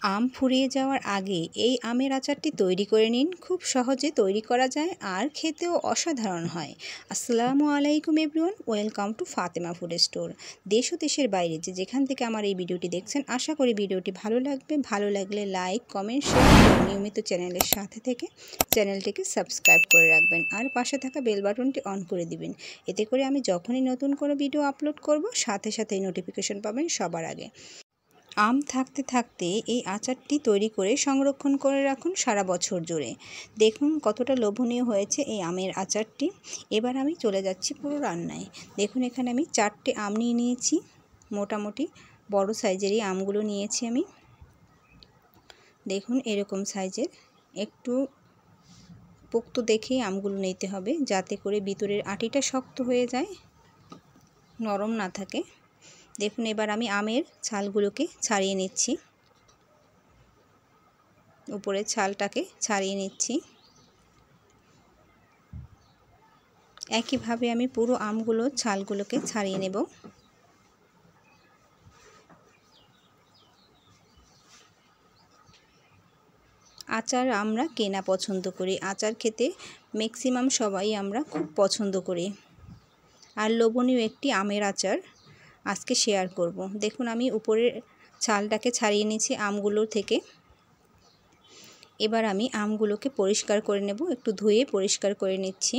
আম ফুরিয়ে যাওয়ার আগে এই আমের আচারটি তৈরি করে নিন। খুব সহজে তৈরি করা যায় আর খেতেও অসাধারণ হয়। আসসালামু আলাইকুম everyone, welcome to Fatema food store. দেশ ও দেশের বাইরে যেখান থেকে আমার এই ভিডিওটি দেখছেন, আশা করি ভিডিওটি ভালো লাগবে। ভালো লাগলে লাইক, কমেন্ট, শেয়ার এবং নিয়মিত চ্যানেলের সাথে থেকে চ্যানেলটিকে সাবস্ক্রাইব করে রাখবেন আর পাশে থাকা বেল বাটনটি অন করে দিবেন। এতে করে আমি যখনই নতুন কোনো ভিডিও আপলোড করব সাথে সাথেই নোটিফিকেশন পাবেন সবার আগে। আম থাকতে থাকতে এই আচারটি তৈরি করে সংরক্ষণ করে রাখুন সারা বছর জুড়ে। দেখুন কতটা লোভনীয় হয়েছে এই আমের আচারটি। এবার আমি চলে যাচ্ছি পুরো রান্নায়। দেখুন এখানে আমি 4টে আম নিয়ে নিয়েছি। মোটামুটি বড় সাইজেরই আমগুলো নিয়েছি আমি। দেখুন এরকম সাইজের, একটু পোক্ত দেখেই আমগুলো নিতে হবে, যাতে করে ভিতরের আটিটা শক্ত হয়ে যায়, নরম না থাকে। দেখুন এবার আমি আমের ছালগুলোকে ছাড়িয়ে নিচ্ছি, উপরের ছালটাকে ছাড়িয়ে নিচ্ছি। একইভাবে আমি পুরো আমগুলোর ছালগুলোকে ছাড়িয়ে নেব। আচার আমরা কেনা পছন্দ করি, আচার খেতে ম্যাক্সিমাম সবাই আমরা খুব পছন্দ করি। আর লোভনীয় একটি আমের আচার আজকে শেয়ার করব। দেখুন আমি উপরের ছালটাকে ছাড়িয়ে নিয়েছি আমগুলোর থেকে। এবার আমি আমগুলোকে পরিষ্কার করে নেব, একটু ধুয়ে পরিষ্কার করে নিচ্ছি।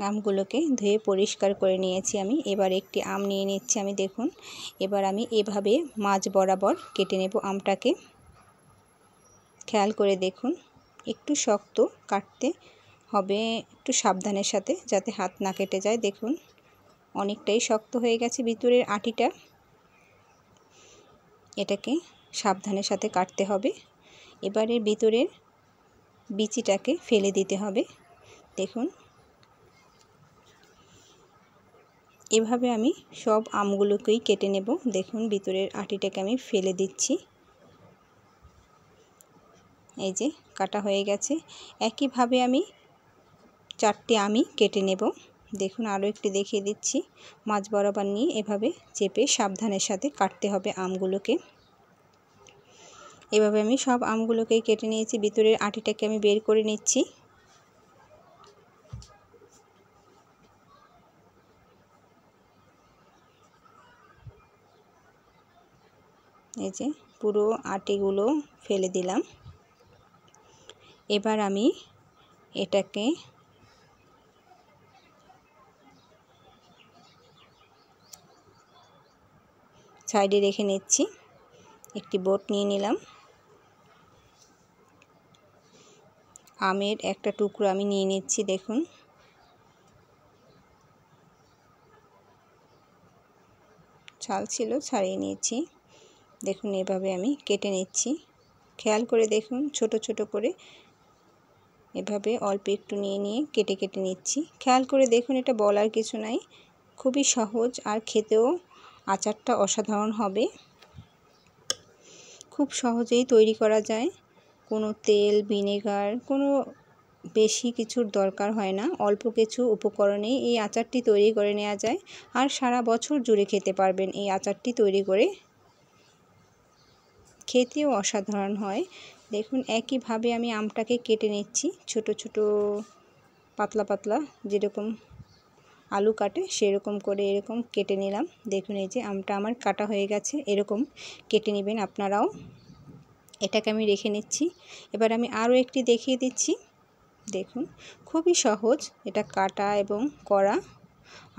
আমগুলোকে ধুয়ে পরিষ্কার করে নিয়েছি আমি। এবার একটি আম নিয়ে নিচ্ছি আমি। দেখুন এবার আমি এভাবে মাঝ বরাবর কেটে নেব আমটাকে। খেয়াল করে দেখুন, একটু শক্ত কাটতে হবে, একটু সাবধানের সাথে, যাতে হাত না কেটে যায়। দেখুন অনেকটাই শক্ত হয়ে গেছে ভিতরের আটিটা, এটাকে সাবধানের সাথে কাটতে হবে। এবারে ভিতরের বিচিটাকে ফেলে দিতে হবে। দেখুন এভাবে আমি সব আমগুলোকেই কেটে নেব। দেখুন ভিতরের আটিটাকে আমি ফেলে দিচ্ছি। এই যে কাটা হয়ে গেছে। একইভাবে আমি 4টে আমি কেটে নেব। দেখুন আরও একটি দেখিয়ে দিচ্ছি। মাঝ বরাবর নিয়ে এভাবে চেপে সাবধানের সাথে কাটতে হবে আমগুলোকে। এভাবে আমি সব আমগুলোকেই কেটে নিয়েছি। ভিতরের আটিটাকে আমি বের করে নিচ্ছি। এই যে পুরো আটিগুলো ফেলে দিলাম। এবার আমি এটাকে সাইডে রেখে নিচ্ছি। একটি বোট নিয়ে নিলাম। আমের একটা টুকরো আমি নিয়ে নিচ্ছি। দেখুন ছাল ছিল, ছাড়িয়ে নিয়েছি। দেখুন এভাবে আমি কেটে নিচ্ছি। খেয়াল করে দেখুন, ছোট ছোট করে এভাবে অল্প একটু নিয়ে নিয়ে কেটে কেটে নিচ্ছি। খেয়াল করে দেখুন, এটা বলার কিছু নাই, খুবই সহজ আর খেতেও আচারটা অসাধারণ হবে। খুব সহজেই তৈরি করা যায়, কোনো তেল, ভিনেগার, কোনো বেশি কিছুর দরকার হয় না। অল্প কিছু উপকরণেই এই আচারটি তৈরি করে নেওয়া যায় আর সারা বছর জুড়ে খেতে পারবেন এই আচারটি তৈরি করে। খেতেও অসাধারণ হয়। দেখুন একইভাবে আমি আমটাকে কেটে নিচ্ছি, ছোট ছোট পাতলা পাতলা, যেরকম আলু কাটে সেরকম করে এরকম কেটে নিলাম। দেখুন এই যে আমটা আমার কাটা হয়ে গেছে, এরকম কেটে নেবেন আপনারাও। এটাকে আমি রেখে নিচ্ছি। এবার আমি আরও একটি দেখিয়ে দিচ্ছি। দেখুন খুবই সহজ এটা কাটা এবং করা।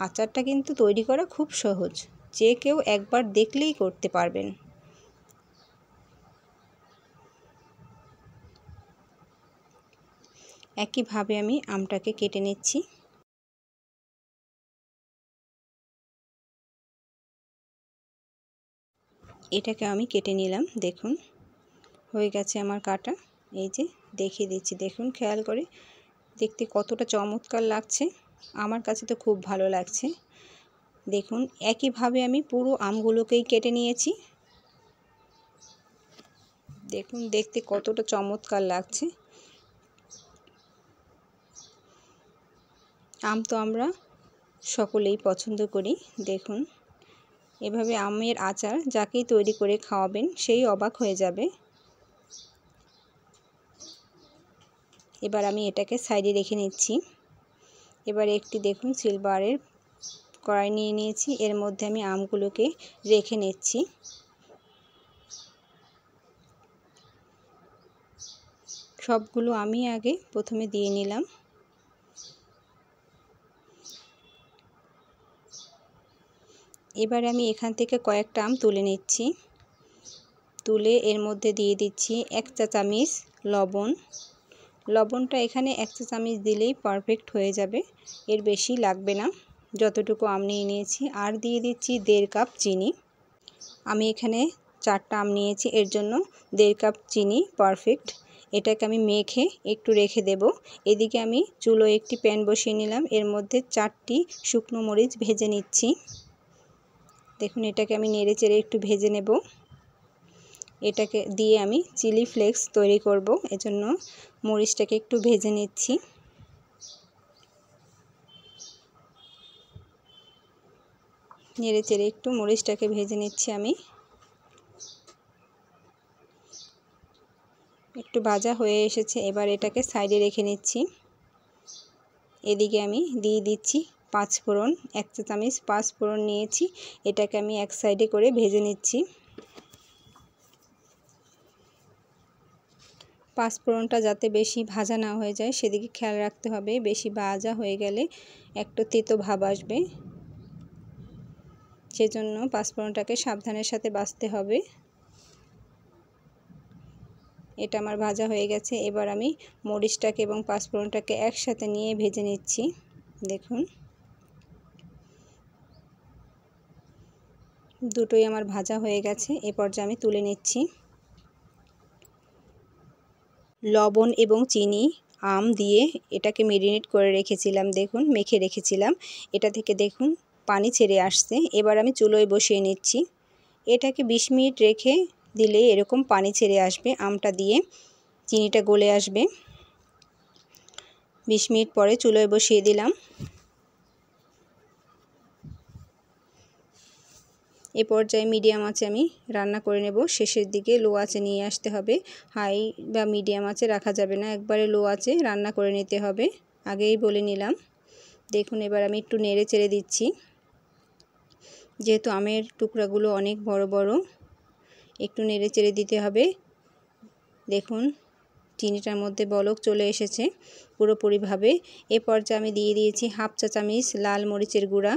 আচারটা কিন্তু তৈরি করা খুব সহজ, যে কেউ একবার দেখলেই করতে পারবেন। একইভাবে আমি আমটাকে কেটে নিচ্ছি। এটাকে আমি কেটে নিলাম। দেখুন হয়ে গেছে আমার কাটা। এই যে দেখিয়ে দিচ্ছি, দেখুন খেয়াল করে দেখতে কতটা চমৎকার লাগছে। আমার কাছে তো খুব ভালো লাগছে। দেখুন একইভাবে আমি পুরো আমগুলোকেই কেটে নিয়েছি। দেখুন দেখতে কতটা চমৎকার লাগছে। আম তো আমরা সকলেই পছন্দ করি। দেখুন এভাবে আমের আচার যাকেই তৈরি করে খাওয়াবেন সেই অবাক হয়ে যাবে। এবার আমি এটাকে সাইডে রেখে নিচ্ছি। এবার একটি দেখুন সিলভারের কড়াই নিয়ে নিয়েছি, এর মধ্যে আমি আমগুলোকে রেখে নিচ্ছি। সবগুলো আমি আগে প্রথমে দিয়ে নিলাম। এবার আমি এখান থেকে কয়েকটা আম তুলে নিচ্ছি। তুলে এর মধ্যে দিয়ে দিচ্ছি 1 চা চামচ লবণ। লবণটা এখানে 1 চা চামচ দিলেই পারফেক্ট হয়ে যাবে, এর বেশি লাগবে না যতটুকু আম নিয়ে নিয়েছি। আর দিয়ে দিচ্ছি 1.5 কাপ চিনি। আমি এখানে 4টা আম নিয়েছি, এর জন্য 1.5 কাপ চিনি পারফেক্ট। এটাকে আমি মেখে একটু রেখে দেব। এদিকে আমি চুলোয় একটি প্যান বসিয়ে নিলাম, এর মধ্যে 4টি শুকনো মরিচ ভেজে নিচ্ছি। দেখুন এটাকে আমি নেড়ে চেড়ে একটু ভেজে নেব। এটাকে দিয়ে আমি চিলি ফ্লেক্স তৈরি করব, এজন্য মরিচটাকে একটু ভেজে নিচ্ছি। নেড়ে চেড়ে একটু মরিচটাকে ভেজে নিচ্ছি আমি। একটু ভাজা হয়ে এসেছে, এবার এটাকে সাইডে রেখে নিচ্ছি। এদিকে আমি দিয়ে দিচ্ছি 5 ফোড়ন। 1 চা চামচ 5 ফোড়ন নিয়েছি, এটাকে আমি এক সাইডে করে ভেজে নিচ্ছি। 5 ফোড়নটা যাতে বেশি ভাজা না হয়ে যায় সেদিকে খেয়াল রাখতে হবে। বেশি ভাজা হয়ে গেলে একটু তেতো ভাব আসবে, সেজন্য 5 ফোড়নটাকে সাবধানের সাথে ভাজতে হবে। এটা আমার ভাজা হয়ে গেছে। এবার আমি মরিচটাকে এবং 5 ফোড়নটাকে একসাথে নিয়ে ভেজে নিচ্ছি। দেখুন দুটোই আমার ভাজা হয়ে গেছে, এ পর্যায়ে আমি তুলে নিচ্ছি। লবণ এবং চিনি আম দিয়ে এটাকে মেরিনেট করে রেখেছিলাম, দেখুন মেখে রেখেছিলাম। এটা থেকে দেখুন পানি ছেড়ে আসছে। এবার আমি চুলোয় বসিয়ে নিচ্ছি। এটাকে 20 মিনিট রেখে দিলে এরকম পানি ছেড়ে আসবে, আমটা দিয়ে চিনিটা গলে আসবে। 20 মিনিট পরে চুলোয় বসিয়ে দিলাম। এ পর্যায়ে মিডিয়াম আঁচে আমি রান্না করে নেব। শেষের দিকে লো আঁচে নিয়ে আসতে হবে, হাই বা মিডিয়াম আঁচে রাখা যাবে না, একবারে লো আঁচে রান্না করে নিতে হবে, আগেই বলে নিলাম। দেখুন এবার আমি একটু নেড়ে চেড়ে দিচ্ছি। যেহেতু আমের টুকরাগুলো অনেক বড় বড়, একটু নেড়ে চেড়ে দিতে হবে। দেখুন চিনিটার মধ্যে বলক চলে এসেছে পুরোপুরিভাবে। এ পর্যায়ে আমি দিয়ে দিয়েছি 1/2 চা চামচ লাল মরিচের গুঁড়া।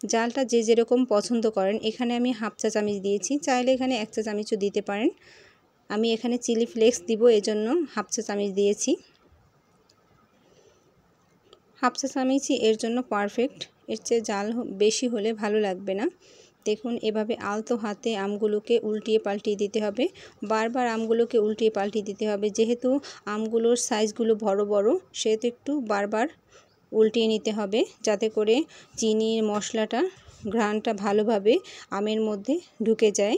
জালটা যে যেরকম পছন্দ করেন, এখানে আমি 1/2 চা চামচ দিয়েছি, চাইলে এখানে 1 চা চামচও দিতে পারেন। আমি এখানে চিলি ফ্লেক্স দিব, এজন্য 1/2 চা চামচ দিয়েছি। 1/2 চা চামচই এর জন্য পারফেক্ট, এর চেয়ে জাল বেশি হলে ভালো লাগবে না। দেখুন এভাবে আলতো হাতে আমগুলোকে উল্টিয়ে পাল্টিয়ে দিতে হবে, বারবার আমগুলোকে উল্টিয়ে পাল্টিয়ে দিতে হবে। যেহেতু আমগুলোর সাইজগুলো বড় বড়, সেহেতু একটু বারবার উল্টিয়ে নিতে হবে, যাতে করে চিনির মশলাটা ঘ্রাণটা ভালোভাবে আমের মধ্যে ঢুকে যায়।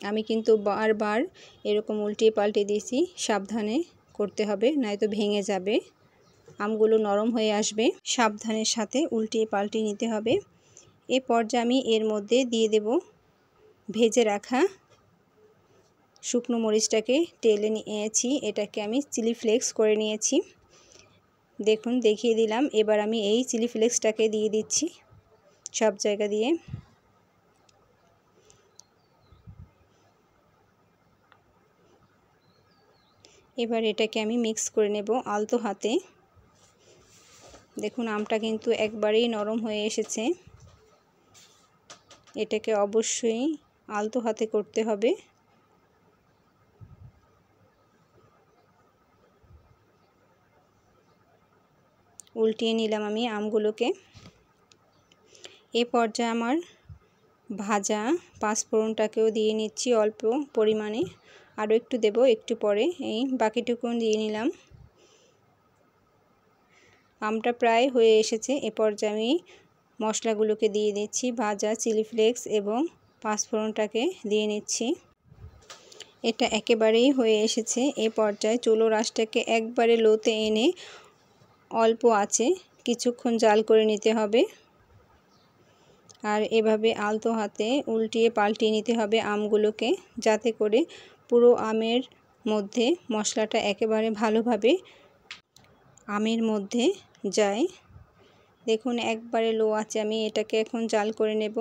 আমি কিন্তু বারবার এরকম উল্টিয়ে পাল্টিয়ে দিয়েছি, সাবধানে করতে হবে, নয়তো ভেঙে যাবে, আমগুলো নরম হয়ে আসবে। সাবধানের সাথে উল্টিয়ে পাল্টিয়ে নিতে হবে। এ পর্যায়ে আমি এর মধ্যে দিয়ে দেব ভেজে রাখা শুকনো মরিচটাকে টেলে নিয়েছি, এটাকে আমি চিলি ফ্লেক্স করে নিয়েছি। দেখুন দেখিয়ে দিলাম। এবার আমি এই চিলি ফ্লেক্সটাকে দিয়ে দিচ্ছি সব জায়গা দিয়ে। এবার এটাকে আমি মিক্স করে নেব আলতো হাতে। দেখুন আমটা কিন্তু একবারেই নরম হয়ে এসেছে, এটাকে অবশ্যই আলতো হাতে করতে হবে। উল্টিয়ে নিলাম আমি আমগুলোকে। এ পর্যায়ে আমার ভাজা 5 ফোড়নটাকেও দিয়ে নিচ্ছি অল্প পরিমাণে, আরও একটু দেব একটু পরে, এই বাকিটুকু দিয়ে নিলাম। আমটা প্রায় হয়ে এসেছে। এ পর্যায়ে আমি মশলাগুলোকে দিয়ে দিচ্ছি, ভাজা চিলি ফ্লেক্স এবং 5 ফোড়নটাকে দিয়ে নিচ্ছি। এটা একেবারেই হয়ে এসেছে। এ পর্যায়ে চুলোর আঁচটাকে একবারে লোতে এনে অল্প আছে কিছুক্ষণ জাল করে নিতে হবে। আর এভাবে আলতো হাতে উল্টিয়ে পাল্টিয়ে নিতে হবে আমগুলোকে, যাতে করে পুরো আমের মধ্যে মশলাটা একেবারে ভালোভাবে আমের মধ্যে যায়। দেখুন একবারে লো আঁচে আমি এটাকে এখন জাল করে নেব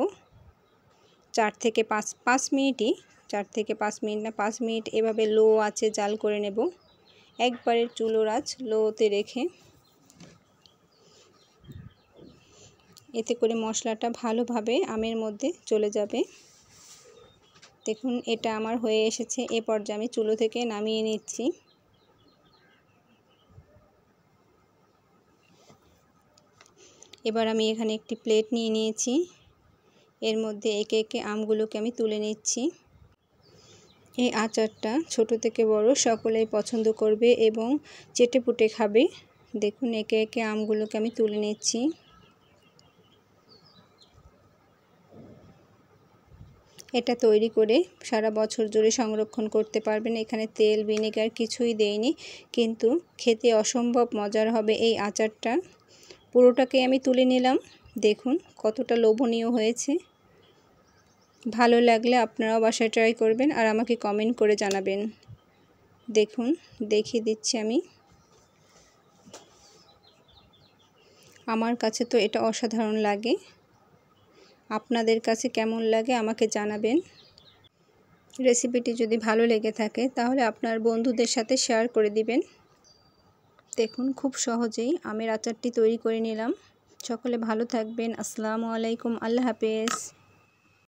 4 থেকে 5 মিনিটই, 4 থেকে 5 মিনিট না 5 মিনিট এভাবে লো আঁচে জাল করে নেব, একবারে চুলোর আঁচ লোতে রেখে। এতে করে মশলাটা ভালোভাবে আমের মধ্যে চলে যাবে। দেখুন এটা আমার হয়ে এসেছে। এ পর্যায়ে আমি চুলো থেকে নামিয়ে নিচ্ছি। এবার আমি এখানে একটি প্লেট নিয়ে নিয়েছি, এর মধ্যে একে একে আমগুলোকে আমি তুলে নিচ্ছি। এই আচারটা ছোট থেকে বড় সকলেই পছন্দ করবে এবং চেটেপুটে খাবে। দেখুন একে একে আমগুলোকে আমি তুলে নিচ্ছি। এটা তৈরি করে সারা বছর জুড়ে সংরক্ষণ করতে পারবেন। এখানে তেল ভিনেগার কিছুই দেইনি, কিন্তু খেতে অসম্ভব মজার হবে এই আচারটা। পুরোটাকে আমি তুলে নিলাম। দেখুন কতটা লোভনীয় হয়েছে। ভালো লাগলে আপনারাও বাসায় ট্রাই করবেন আর আমাকে কমেন্ট করে জানাবেন। দেখুন দেখিয়ে দিচ্ছি আমি। আমার কাছে তো এটা অসাধারণ লাগে। আপনাদের কাছে কেমন লাগে আমাকে জানাবেন। রেসিপিটি যদি ভালো লেগে থাকে তাহলে আপনার বন্ধুদের সাথে শেয়ার করে দিবেন। দেখুন খুব সহজেই আমের আচারটি তৈরি করে নিলাম। সকলে ভালো থাকবেন। আসসালামু আলাইকুম। আল্লাহ হাফেজ।